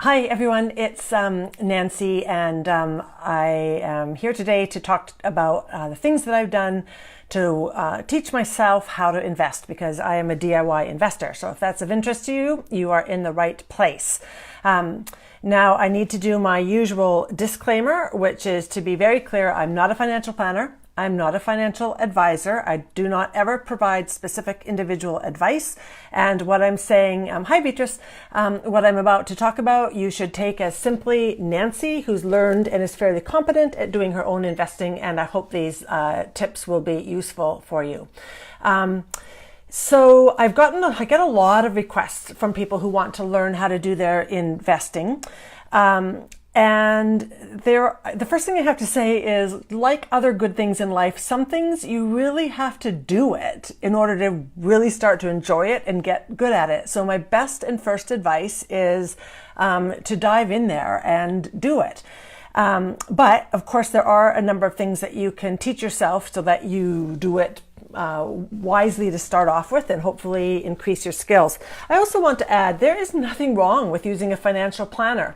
Hi everyone, it's Nancy, and I am here today to talk about the things that I've done to teach myself how to invest, because I am a DIY investor. So if that's of interest to you, you are in the right place. Now I need to do my usual disclaimer, which is to be very clear, I'm not a financial planner. I'm not a financial advisor. I do not ever provide specific individual advice. And what I'm saying, hi Beatrice, what I'm about to talk about, you should take as simply Nancy, who's learned and is fairly competent at doing her own investing. And I hope these tips will be useful for you. So I get a lot of requests from people who want to learn how to do their investing. And the first thing I have to say is, like other good things in life, some things you really have to do it in order to really start to enjoy it and get good at it. So my best and first advice is to dive in there and do it. But of course, there are a number of things that you can teach yourself so that you do it wisely to start off with and hopefully increase your skills. I also want to add, there is nothing wrong with using a financial planner.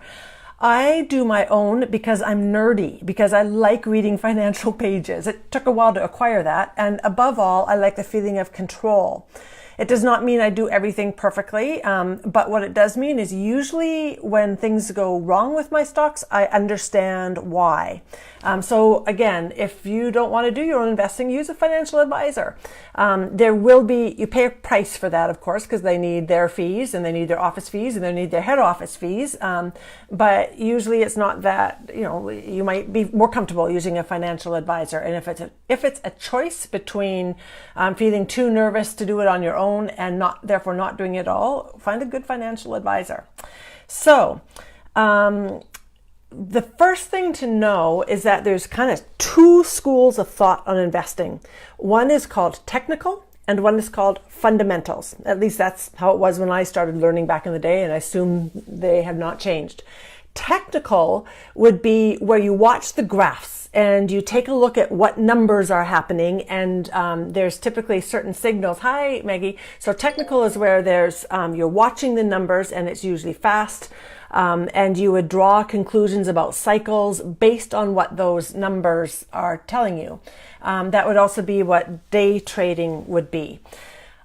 I do my own because I'm nerdy, because I like reading financial pages. It took a while to acquire that. And above all, I like the feeling of control. It does not mean I do everything perfectly, but what it does mean is usually when things go wrong with my stocks, I understand why. So again, if you don't want to do your own investing, use a financial advisor. You pay a price for that, of course, because they need their fees and they need their office fees and they need their head office fees. But usually it's not that, you might be more comfortable using a financial advisor. And if it's a choice between feeling too nervous to do it on your own and therefore not doing it all, find a good financial advisor. So, the first thing to know is that there's kind of two schools of thought on investing. One is called technical and one is called fundamentals. At least that's how it was when I started learning back in the day, and I assume they have not changed. Technical would be where you watch the graphs and you take a look at what numbers are happening, and there's typically certain signals. Hi, Maggie. So technical is where you're watching the numbers and it's usually fast. And you would draw conclusions about cycles based on what those numbers are telling you. That would also be what day trading would be.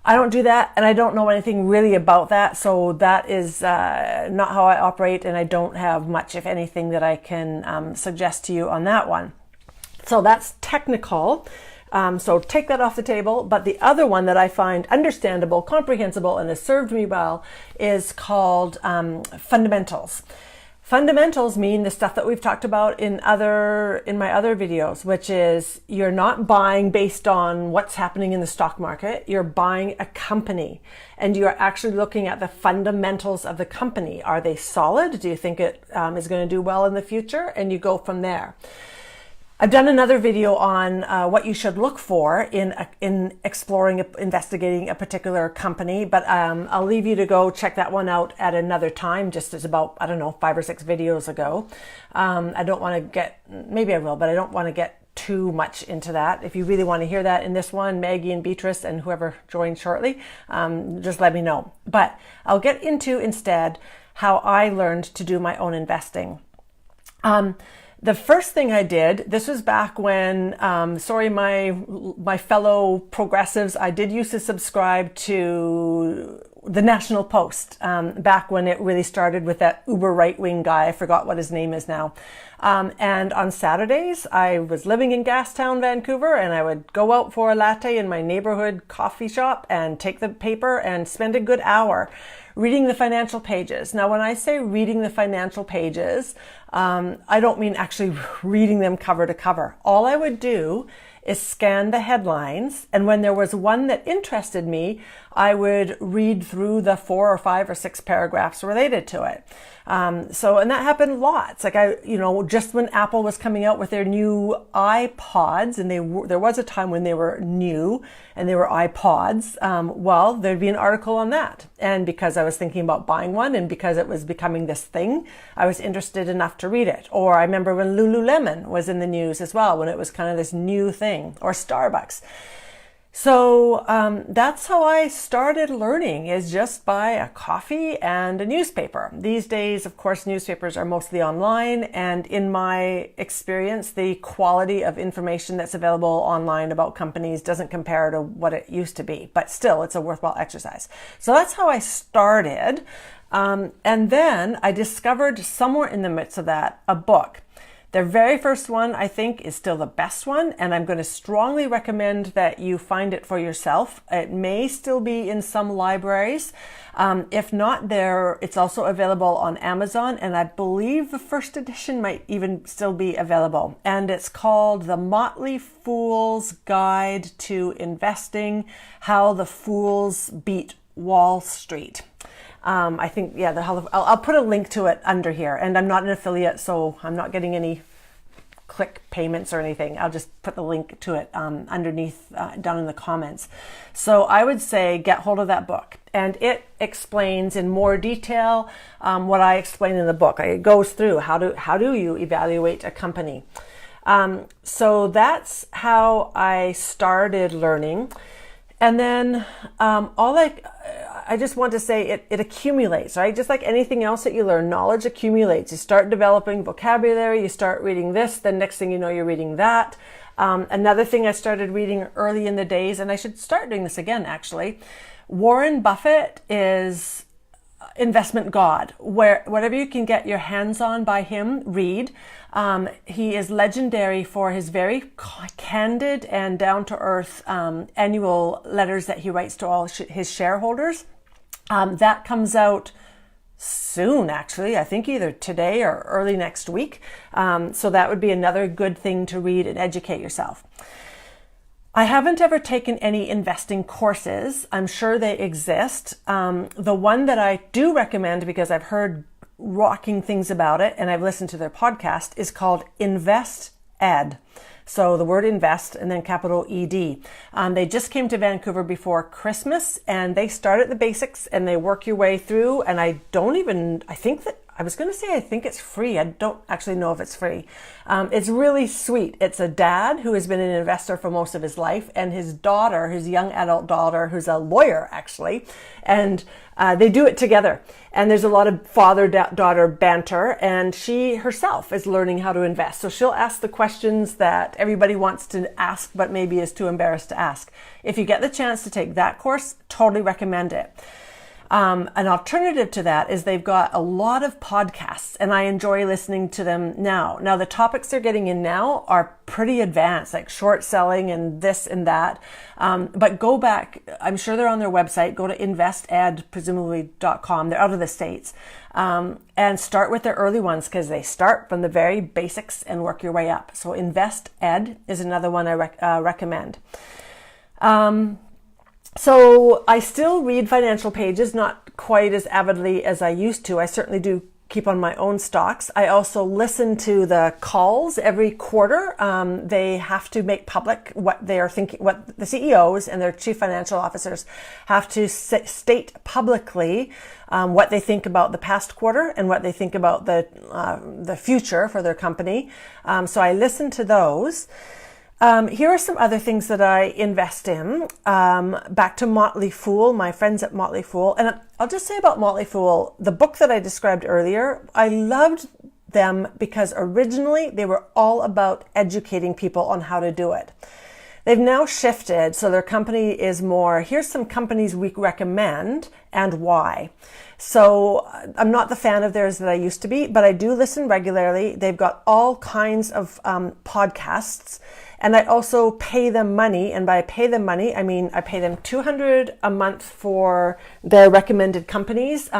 I don't do that, and I don't know anything really about that, so that is not how I operate, and I don't have much, if anything, that I can suggest to you on that one. So that's technical. So take that off the table. But the other one that I find understandable, comprehensible, and has served me well is called fundamentals. Fundamentals mean the stuff that we've talked about in my other videos, which is you're not buying based on what's happening in the stock market. You're buying a company, and you're actually looking at the fundamentals of the company. Are they solid? Do you think it is going to do well in the future? And you go from there. I've done another video on what you should look for in investigating a particular company, but I'll leave you to go check that one out at another time. Just as about, 5 or 6 videos ago. I don't want to maybe I will, but I don't want to get too much into that. If you really want to hear that in this one, Maggie and Beatrice and whoever joins shortly, just let me know. But I'll get into instead how I learned to do my own investing. The first thing I did, this was back when, my fellow progressives, I did used to subscribe to the National Post, back when it really started with that uber right-wing guy. I forgot what his name is now. And on Saturdays, I was living in Gastown, Vancouver, and I would go out for a latte in my neighborhood coffee shop and take the paper and spend a good hour reading the financial pages. Now, when I say reading the financial pages, I don't mean actually reading them cover to cover. All I would do is scan the headlines, and when there was one that interested me, I would read through the 4 or 5 or 6 paragraphs related to it. And that happened lots. Like just when Apple was coming out with their new iPods, and there was a time when they were new and they were iPods, there'd be an article on that. And because I was thinking about buying one and because it was becoming this thing, I was interested enough to read it. Or I remember when Lululemon was in the news as well, when it was kind of this new thing, or Starbucks. So that's how I started learning, is just by a coffee and a newspaper. These days, of course, newspapers are mostly online, and in my experience, the quality of information that's available online about companies doesn't compare to what it used to be, but still, it's a worthwhile exercise. So that's how I started. And then I discovered somewhere in the midst of that a book. Their very first one, I think, is still the best one, and I'm going to strongly recommend that you find it for yourself. It may still be in some libraries. If not, it's also available on Amazon, and I believe the first edition might even still be available. And it's called The Motley Fool's Guide to Investing: How the Fools Beat Wall Street. I think, I'll put a link to it under here, and I'm not an affiliate, so I'm not getting any click payments or anything. I'll just put the link to it underneath down in the comments. So I would say get hold of that book, and it explains in more detail what I explain in the book. It goes through how do you evaluate a company. So that's how I started learning. And then I just want to say it accumulates, right? Just like anything else that you learn, knowledge accumulates. You start developing vocabulary, you start reading this, then next thing you know, you're reading that. Another thing I started reading early in the days, and I should start doing this again, actually. Warren Buffett is investment god. Whatever you can get your hands on by him, read. He is legendary for his very candid and down-to-earth annual letters that he writes to all his shareholders. That comes out soon, actually. I think either today or early next week. So that would be another good thing to read and educate yourself. I haven't ever taken any investing courses. I'm sure they exist. The one that I do recommend, because I've heard rocking things about it and I've listened to their podcast, is called Invest Ed. So the word invest and then capital ED. They just came to Vancouver before Christmas, and they start at the basics and they work your way through. And I think it's free. I don't actually know if it's free. It's really sweet. It's a dad who has been an investor for most of his life, and his daughter, his young adult daughter, who's a lawyer actually, and they do it together. And there's a lot of father-daughter banter, and she herself is learning how to invest. So she'll ask the questions that everybody wants to ask, but maybe is too embarrassed to ask. If you get the chance to take that course, totally recommend it. An alternative to that is they've got a lot of podcasts, and I enjoy listening to them now. Now, the topics they're getting in now are pretty advanced, like short selling and this and that. But go back, I'm sure they're on their website. Go to invested.com. They're out of the States. And start with their early ones, because they start from the very basics and work your way up. So Invest Ed is another one I recommend. So I still read Financial Pages, not quite as avidly as I used to. I certainly do keep on my own stocks. I also listen to the calls every quarter. They have to make public what they are thinking, what the CEOs and their chief financial officers have to state publicly, what they think about the past quarter and what they think about the future for their company. So I listen to those. Here are some other things that I invest in. Back to Motley Fool, my friends at Motley Fool. And I'll just say about Motley Fool, the book that I described earlier, I loved them because originally they were all about educating people on how to do it. They've now shifted, so their company is more, here's some companies we recommend and why. So I'm not the fan of theirs that I used to be, but I do listen regularly. They've got all kinds of podcasts. And I also pay them money, and by pay them money, I mean I pay them $200 a month for their recommended companies.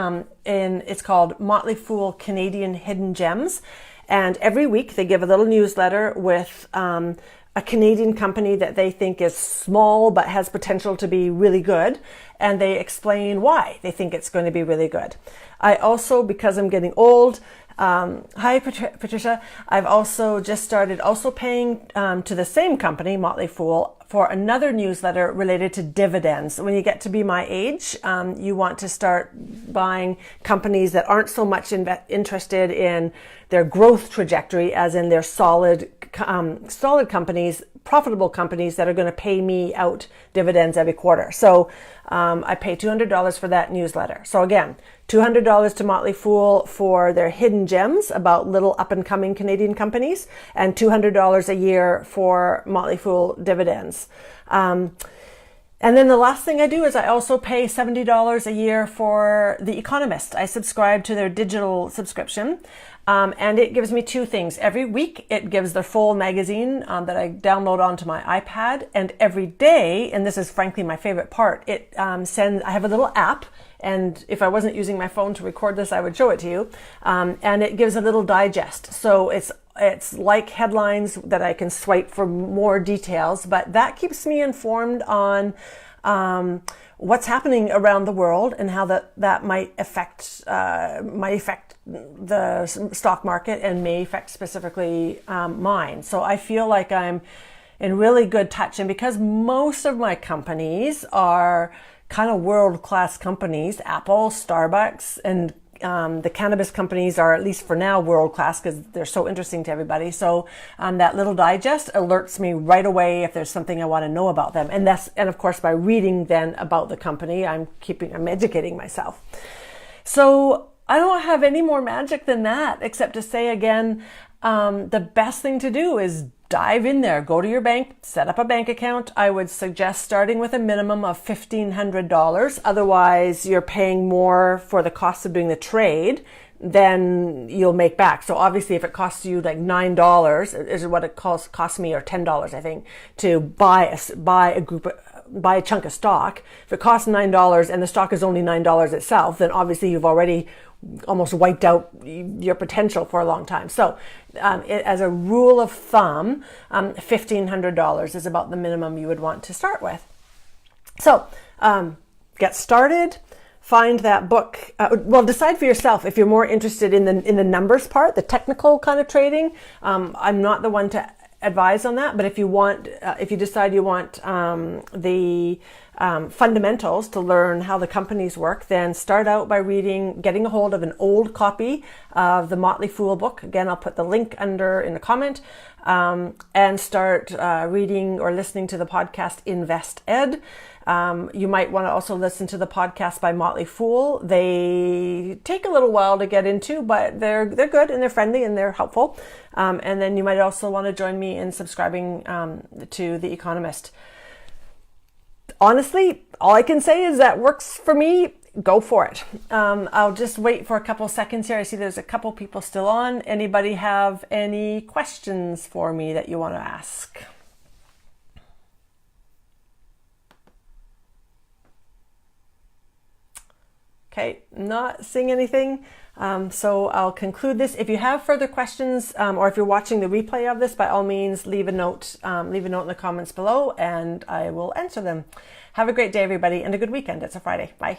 It's called Motley Fool Canadian Hidden Gems, and every week they give a little newsletter with a Canadian company that they think is small but has potential to be really good, and they explain why they think it's going to be really good. I also, because I'm getting old, hi Patricia, I've also just started paying to the same company, Motley Fool, for another newsletter related to dividends. When you get to be my age, you want to start buying companies that aren't so much interested in their growth trajectory as in their solid companies, profitable companies that are going to pay me out dividends every quarter. So I pay $200 for that newsletter. So again, $200 to Motley Fool for their hidden gems about little up-and-coming Canadian companies, and $200 a year for Motley Fool dividends. And then the last thing I do is I also pay $70 a year for The Economist. I subscribe to their digital subscription, and it gives me two things. Every week, it gives the full magazine that I download onto my iPad, and every day, and this is frankly my favorite part, it I have a little app, and if I wasn't using my phone to record this, I would show it to you, and it gives a little digest. So it's like headlines that I can swipe for more details, but that keeps me informed on what's happening around the world and how that might affect the stock market and may affect specifically mine. So I feel like I'm in really good touch, and because most of my companies are kind of world-class companies, Apple, Starbucks, and the cannabis companies are, at least for now, world-class because they're so interesting to everybody. So that little digest alerts me right away if there's something I want to know about them. And of course, by reading then about the company, I'm educating myself. So I don't have any more magic than that, except to say again, the best thing to do is dive in there, go to your bank, set up a bank account. I would suggest starting with a minimum of $1,500. Otherwise, you're paying more for the cost of doing the trade than you'll make back. So obviously, if it costs you like $9, is what it cost me, or $10, I think, to buy a chunk of stock. If it costs $9 and the stock is only $9 itself, then obviously you've already almost wiped out your potential for a long time. So as a rule of thumb, $1,500 is about the minimum you would want to start with. So get started. Find that book. Decide for yourself if you're more interested in the numbers part, the technical kind of trading. I'm not the one to advise on that, but if you decide you want the fundamentals to learn how the companies work, then start out by getting a hold of an old copy of the Motley Fool book. Again, I'll put the link in the comment, and start reading or listening to the podcast Invest Ed. You might want to also listen to the podcast by Motley Fool. They take a little while to get into, but they're good and they're friendly and they're helpful. And then you might also want to join me in subscribing to The Economist. Honestly, all I can say is that works for me. Go for it. I'll just wait for a couple seconds here. I see there's a couple people still on. Anybody have any questions for me that you want to ask? Okay, not seeing anything. So I'll conclude this. If you have further questions, or if you're watching the replay of this, by all means, leave a note in the comments below and I will answer them. Have a great day, everybody, and a good weekend. It's a Friday. Bye.